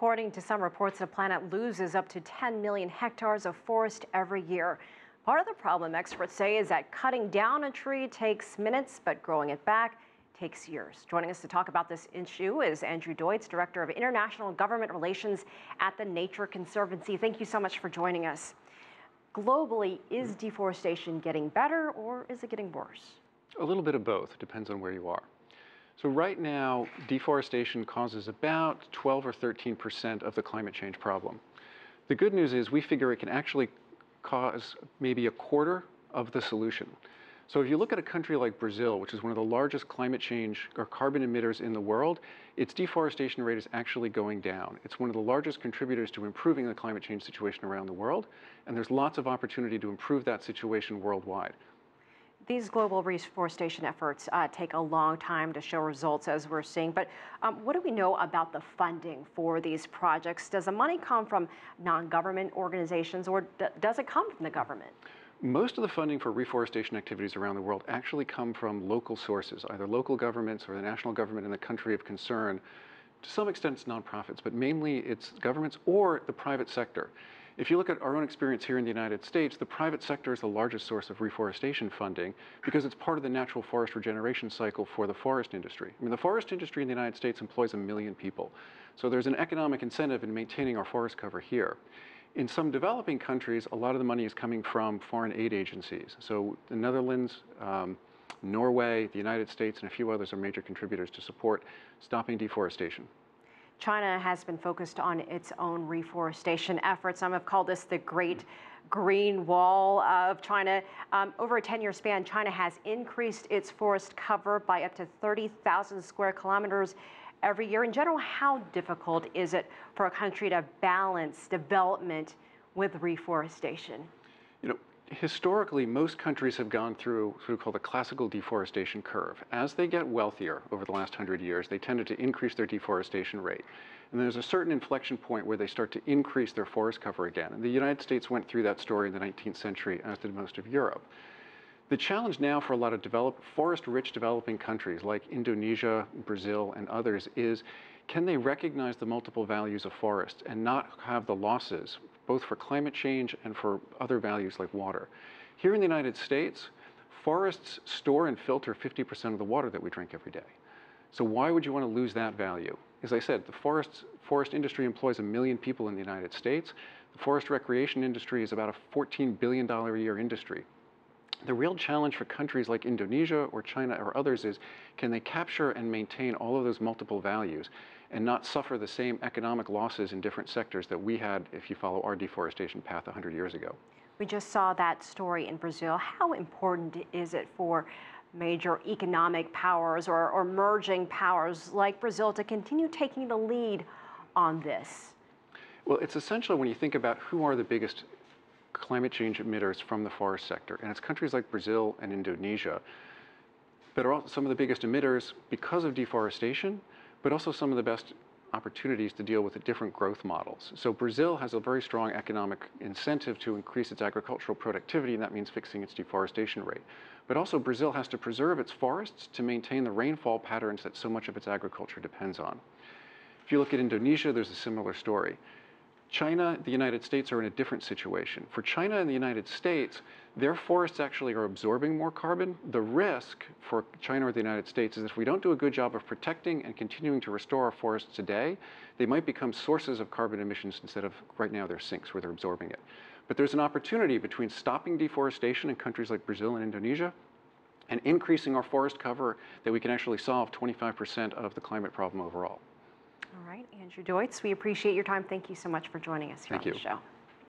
According to some reports, the planet loses up to 10 million hectares of forest every year. Part of the problem, experts say, is that cutting down a tree takes minutes, but growing it back takes years. Joining us to talk about this issue is Andrew Deutz, Director of International Government Relations at the Nature Conservancy. Thank you so much for joining us. Globally, is deforestation getting better or is it getting worse? A little bit of both. It depends on where you are. So right now, deforestation causes about 12 or 13% of the climate change problem. The good news is we figure it can actually cause maybe a quarter of the solution. So if you look at a country like Brazil, which is one of the largest climate change or carbon emitters in the world, its deforestation rate is actually going down. It's one of the largest contributors to improving the climate change situation around the world, and there's lots of opportunity to improve that situation worldwide. These global reforestation efforts take a long time to show results, as we're seeing. But what do we know about the funding for these projects? Does the money come from non-government organizations, or does it come from the government? Most of the funding for reforestation activities around the world actually come from local sources, either local governments or the national government in the country of concern. To some extent, it's nonprofits, but mainly it's governments or the private sector. If you look at our own experience here in the United States, the private sector is the largest source of reforestation funding because it's part of the natural forest regeneration cycle for the forest industry. I mean, the forest industry in the United States employs 1 million people. So there's an economic incentive in maintaining our forest cover here. In some developing countries, a lot of the money is coming from foreign aid agencies. So the Netherlands, Norway, the United States, and a few others are major contributors to support stopping deforestation. China has been focused on its own reforestation efforts. Some have called this the Great Green Wall of China. Over a 10-year span, China has increased its forest cover by up to 30,000 square kilometers every year. In general, how difficult is it for a country to balance development with reforestation? You know, historically, most countries have gone through what we call the classical deforestation curve. As they get wealthier over the last 100 years, they tended to increase their deforestation rate. And there's a certain inflection point where they start to increase their forest cover again. And the United States went through that story in the 19th century, as did most of Europe. The challenge now for a lot of forest-rich developing countries like Indonesia, Brazil, and others is, can they recognize the multiple values of forests and not have the losses, both for climate change and for other values like water? Here in the United States, forests store and filter 50% of the water that we drink every day. So why would you want to lose that value? As I said, the forest industry employs 1 million people in the United States. The forest recreation industry is about a $14 billion a year industry. The real challenge for countries like Indonesia or China or others is, can they capture and maintain all of those multiple values and not suffer the same economic losses in different sectors that we had if you follow our deforestation path 100 years ago? We just saw that story in Brazil. How important is it for major economic powers or emerging powers like Brazil to continue taking the lead on this? Well, it's essential when you think about who are the biggest climate change emitters from the forest sector. And it's countries like Brazil and Indonesia that are also some of the biggest emitters because of deforestation, but also some of the best opportunities to deal with the different growth models. So Brazil has a very strong economic incentive to increase its agricultural productivity, and that means fixing its deforestation rate. But also Brazil has to preserve its forests to maintain the rainfall patterns that so much of its agriculture depends on. If you look at Indonesia, there's a similar story. China, the United States are in a different situation. For China and the United States, their forests actually are absorbing more carbon. The risk for China or the United States is if we don't do a good job of protecting and continuing to restore our forests today, they might become sources of carbon emissions instead of, right now, they're sinks where they're absorbing it. But there's an opportunity between stopping deforestation in countries like Brazil and Indonesia and increasing our forest cover that we can actually solve 25% of the climate problem overall. All right, Andrew Deutz, we appreciate your time. Thank you so much for joining us here on the show.